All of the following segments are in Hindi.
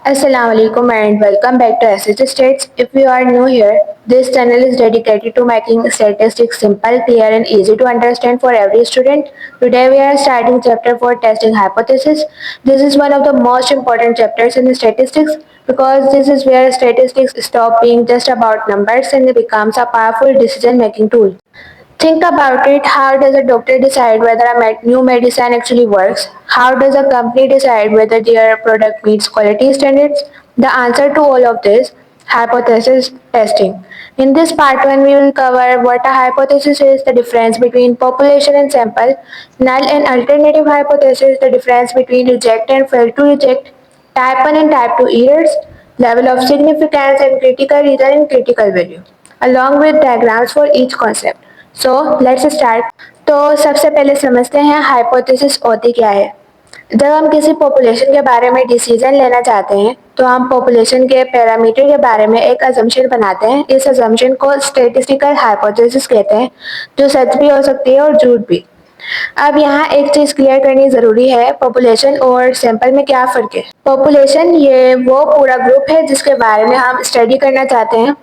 Assalamualaikum and welcome back to SH States. If you are new here, this channel is dedicated to making statistics simple, clear and easy to understand for every student. Today we are starting chapter 4 testing hypothesis. This is one of the most important chapters in statistics because this is where statistics stop being just about numbers and it becomes a powerful decision making tool. Think about it. How does a doctor decide whether a new medicine actually works? How does a company decide whether their product meets quality standards? The answer to all of this, hypothesis testing. In this part 1, we will cover what a hypothesis is, the difference between population and sample, null and alternative hypothesis, the difference between reject and fail to reject, type 1 and type 2 errors, level of significance and critical reason and critical value, along with diagrams for each concept. So let's start. तो सबसे पहले समझते हैं हाइपोथेसिस होती क्या है। जब हम किसी पॉपुलेशन के बारे में डिसीजन लेना चाहते हैं तो हम पॉपुलेशन के पैरामीटर के बारे में एक अजम्पशन बनाते हैं। इस अजम्पशन को स्टैटिस्टिकल हाइपोथेसिस कहते हैं, जो सच भी हो सकती है और झूठ भी। अब यहाँ एक चीज क्लियर करनी जरूरी है, पॉपुलेशन और सैंपल में क्या फर्क है। पॉपुलेशन ये वो पूरा ग्रुप है जिसके बारे में हम स्टडी करना चाहते हैं,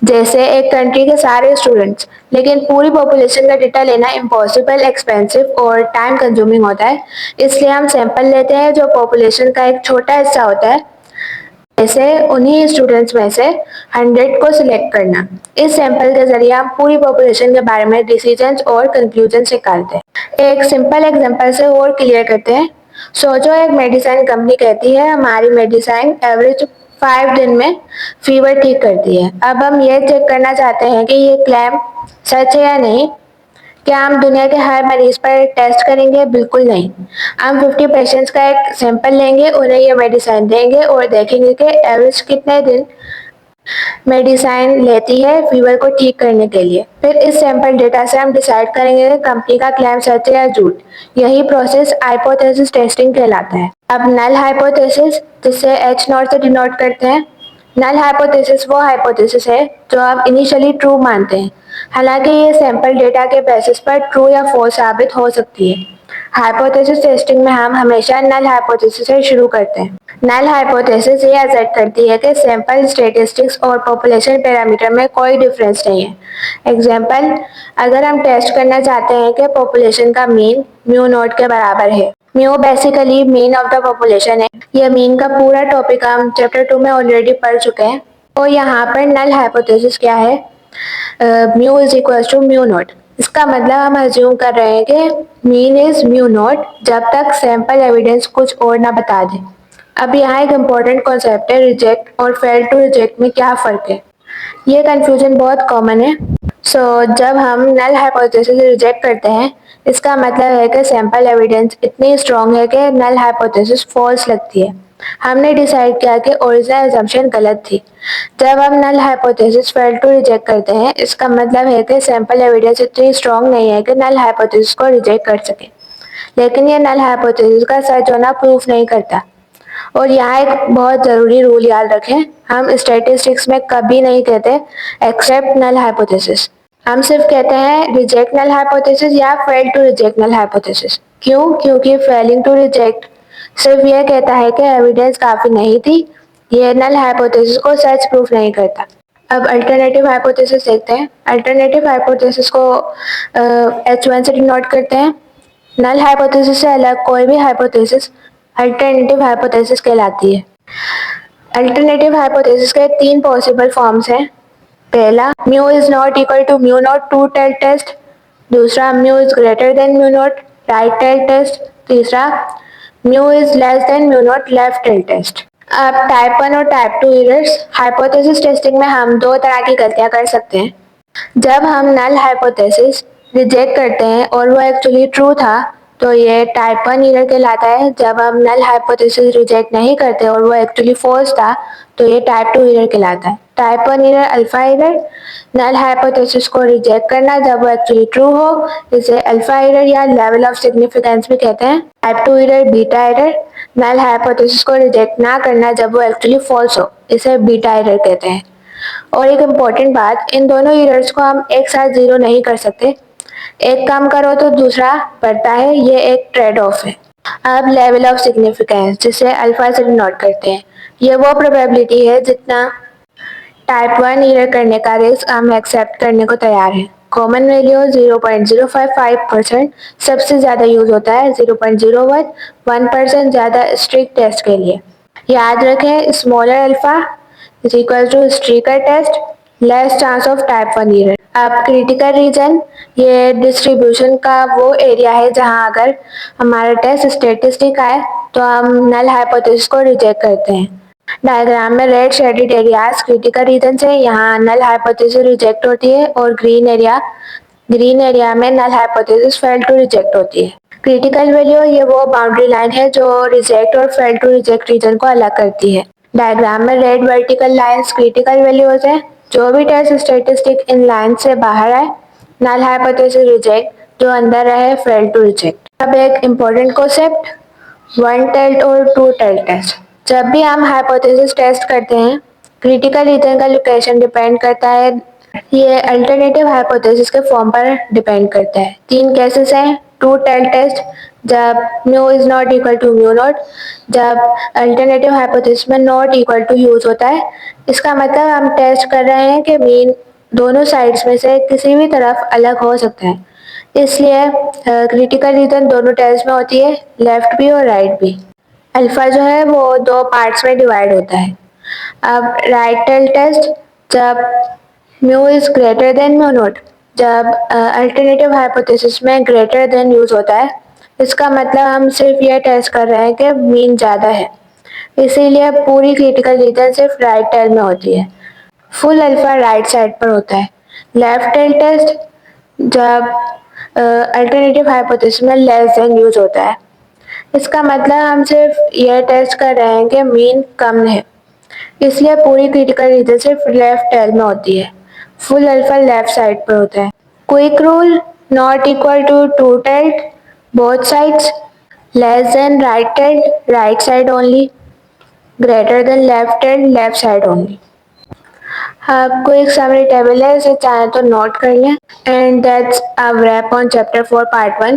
जैसे एक कंट्री के सारे स्टूडेंट्स। लेकिन पूरी पॉपुलेशन का डेटा लेना इम्पॉसिबल, एक्सपेंसिव और टाइम कंज्यूमिंग होता है, इसलिए हम सैंपल लेते हैं जो पॉपुलेशन का एक छोटा हिस्सा होता है, जैसे उन्हीं स्टूडेंट्स में से 100 को सिलेक्ट करना। इस सैंपल के जरिए हम पूरी पॉपुलेशन के बारे में डिसीजंस और कंक्लूजन निकालते हैं। एक सिंपल एग्जांपल से और क्लियर करते हैं। सोचो एक मेडिसिन कंपनी कहती है हमारी मेडिसिन एवरेज 5 दिन में फीवर ठीक करती है। अब हम ये चेक करना चाहते हैं कि ये क्लेम सच है या नहीं। क्या हम दुनिया के हर मरीज पर टेस्ट करेंगे? बिल्कुल नहीं। हम 50 पेशेंट्स का एक सैंपल लेंगे, उन्हें ये मेडिसिन देंगे और देखेंगे कि एवरेज कितने दिन मेडिसिन लेती है फीवर को ठीक करने के लिए। फिर इस सैंपल डेटा से हम डिसाइड करेंगे कि कंपनी का क्लेम सच है या झूठ। यही प्रोसेस हाइपोथेसिस टेस्टिंग कहलाता है। अब नल हाइपोथेसिस, जिसे H नॉट से डिनोट करते हैं। नल हाइपोथेसिस वो हाइपोथेसिस है जो हम इनिशियली ट्रू मानते हैं, हालांकि ये सैंपल डेटा के बेसिस पर ट्रू या फॉल्स साबित हो सकती है। हाइपोथेसिस टेस्टिंग में हम हमेशा नल हाइपोथेसिस से शुरू करते हैं। नल हाइपोथेसिस ये असर्ट करती है कि सैंपल स्टैटिस्टिक्स और पॉपुलेशन पैरामीटर में कोई डिफरेंस नहीं है। एग्जांपल, अगर हम टेस्ट करना चाहते हैं कि पॉपुलेशन का मीन म्यू नॉट के बराबर है। Mu basically mean of the population है। यह मीन का पूरा टॉपिक हम चैप्टर 2 में ऑलरेडी पढ़ चुके हैं। और यहाँ पर नल हाइपोथेसिस क्या है? Mu is equal to mu naught. इसका मतलब हम अज्यूम कर रहे हैं कि मीन इज म्यू नॉट जब तक सैंपल एविडेंस कुछ और ना बता दे। अब यहाँ एक इम्पोर्टेंट कॉन्सेप्ट है, रिजेक्ट और फेल टू रिजेक्ट में क्या फ़र्क है। ये कन्फ्यूजन बहुत कॉमन है। जब हम नल हाइपोथेसिस रिजेक्ट करते हैं, इसका मतलब है कि सैंपल एविडेंस इतनी स्ट्रॉन्ग है कि नल हाइपोथेसिस फॉल्स लगती है। हमने डिसाइड किया कि ओरिजिनल असम्पशन गलत थी। जब हम null hypothesis fail to reject करते हैं, इसका मतलब है कि सैंपल एविडेंस इतनी स्ट्रॉन्ग नहीं है कि नल हाइपोथेसिस को रिजेक्ट कर सके। लेकिन ये नल हाइपोथेसिस का सच होना प्रूफ नहीं करता। और यहाँ एक बहुत ज़रूरी रूल याद रखें, हम स्टैटिस्टिक्स में कभी नहीं कहते एक्सेप्ट नल हाइपोथेसिस। हम सिर्फ कहते हैं रिजेक्ट नल हाइपोथेसिस या fail to reject null hypothesis. क्यों? क्योंकि फेलिंग टू रिजेक्ट सिर्फ यह कहता है कि एविडेंस काफ़ी नहीं थी, ये नल हाइपोथेसिस को सच प्रूफ नहीं करता। अब अल्टरनेटिव हाइपोथेसिस देखते हैं। अल्टरनेटिव हाइपोथेसिस को H1 से डिनोट करते हैं। नल हाइपोथेसिस से अलग कोई भी हाइपोथेसिस अल्टरनेटिव हाइपोथेसिस कहलाती है। अल्टरनेटिव हाइपोथेसिस के 3 पॉसिबल फॉर्म्स हैं। पहला, mu is not equal to mu not true tail test. दूसरा, mu is greater than mu not right tail test. तीसरा, mu is less than mu not left tail test. अब टाइप 1 और टाइप 2 एरर्स। हाइपोथेसिस टेस्टिंग में हम 2 तरह की गलतियां कर सकते हैं। जब हम नल हाइपोथेसिस रिजेक्ट करते हैं और वो एक्चुअली ट्रू था, तो ये टाइप 1 एरर कहलाता है। जब हम नल हाइपोथेसिस रिजेक्ट नहीं करते और वो एक्चुअली फॉल्स था, तो ये टाइप 2 एरर कहलाता है। Type 1 error alpha error, null hypothesis को रिजेक्ट करना जब वो एक्चुअली ट्रू हो, इसे अल्फा एरर या लेवल ऑफ सिग्निफिकेंस भी कहते हैं। Type 2 error beta error, null hypothesis को रिजेक्ट ना करना जब वो एक्चुअली फॉल्स हो, इसे बीटा एरर कहते हैं। और एक इम्पॉर्टेंट बात, इन दोनों एरर्स को हम एक साथ जीरो नहीं कर सकते। एक कम करो तो दूसरा बढ़ता है, ये एक ट्रेड ऑफ है। अब लेवल ऑफ सिग्निफिकेंस जिसे अल्फा से डिनोट करते हैं, ये वो प्रोबेबिलिटी है जितना टाइप 1 एरर करने का रिस्क हम एक्सेप्ट करने को तैयार हैं। कॉमन वैल्यू 0.055%, सबसे ज़्यादा यूज होता है 0.01, 1% ज़्यादा स्ट्रिक्ट टेस्ट के लिए। याद रखें smaller alpha is equal to stricter test, less chance of type 1 error. अब क्रिटिकल रीजन, ये डिस्ट्रीब्यूशन का वो एरिया है जहां अगर हमारा टेस्ट स्टेटिस्टिक आए तो हम नल हाइपोथेसिस को रिजेक्ट करते हैं। डायग्राम में red shaded areas critical reason से यहाँ नल हाइपोथेसिस रिजेक्ट होती है और ग्रीन एरिया में null hypothesis fail to reject होती है। क्रिटिकल वैल्यू ये वो बाउंड्री लाइन है जो रिजेक्ट और फेल टू रिजेक्ट रीजन को अलग करती है। डायग्राम में red vertical lines critical values है, जो भी टेस्ट स्टेटिस्टिक इन लाइन से बाहर आए नल हाइपोथेसिस रिजेक्ट, जो अंदर रहे फेल टू रिजेक्ट। अब एक इम्पोर्टेंट कॉन्सेप्ट, वन टेल्ट और टू टेल्ट टेस्ट। जब भी हम हाइपोथेसिस टेस्ट करते हैं क्रिटिकल रीजन का लोकेशन डिपेंड करता है, ये अल्टरनेटिव हाइपोथेसिस के फॉर्म पर डिपेंड करता है। तीन केसेस हैं, टू टेल्ट टेस्ट जब mu is not equal to mu naught, जब अल्टरनेटिव हाइपोथेसिस में नॉट इक्वल टू यूज होता है, इसका मतलब हम टेस्ट कर रहे हैं कि मीन दोनों साइड्स में से किसी भी तरफ अलग हो सकता है, इसलिए क्रिटिकल रीजन दोनों टेस्ट में होती है, लेफ्ट भी और राइट भी। अल्फा जो है वो दो पार्ट्स में डिवाइड होता है। अब राइट टेल टेस्ट, जब mu is greater than mu naught, जब अल्टरनेटिव हाइपोथेसिस में ग्रेटर देन यूज होता है, इसका मतलब हम सिर्फ ये टेस्ट कर रहे हैं कि मीन ज़्यादा है, इसीलिए पूरी क्रिटिकल रीजन सिर्फ राइट टेल में होती है। फुल अल्फा राइट साइड पर होता है। लेफ्ट टेल टेस्ट, जब अल्टरनेटिव हाइपोथेसिस में लेस देन यूज होता है, इसका मतलब हम सिर्फ यह टेस्ट कर रहे हैं कि मीन कम है, इसलिए पूरी क्रिटिकल रीजन सिर्फ लेफ्ट टेल में होती है। फुल अल्फा लेफ्ट साइड पर होता है। Quick rule, not equal to two tailed both sides, less than right tailed right side only, greater than left tailed left side only. आपको एक समरी टेबल है, इसे चाहे तो नोट कर लें। And that's a wrap on chapter 4 part 1,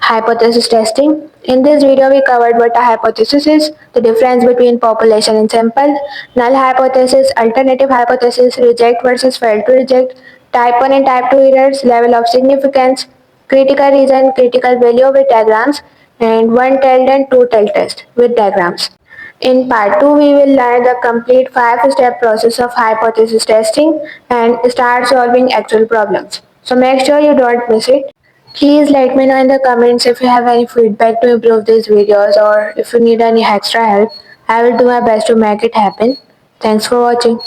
hypothesis testing. In this video we covered what a hypothesis is, the difference between population and sample, null hypothesis, alternative hypothesis, reject versus fail to reject, type 1 and type 2 errors, level of significance, critical reason, critical value with diagrams, and one tailed and two tailed test with diagrams. In part 2, we will learn the complete 5-step process of hypothesis testing and start solving actual problems. So make sure you don't miss it. Please let me know in the comments if you have any feedback to improve these videos or if you need any extra help. I will do my best to make it happen. Thanks for watching.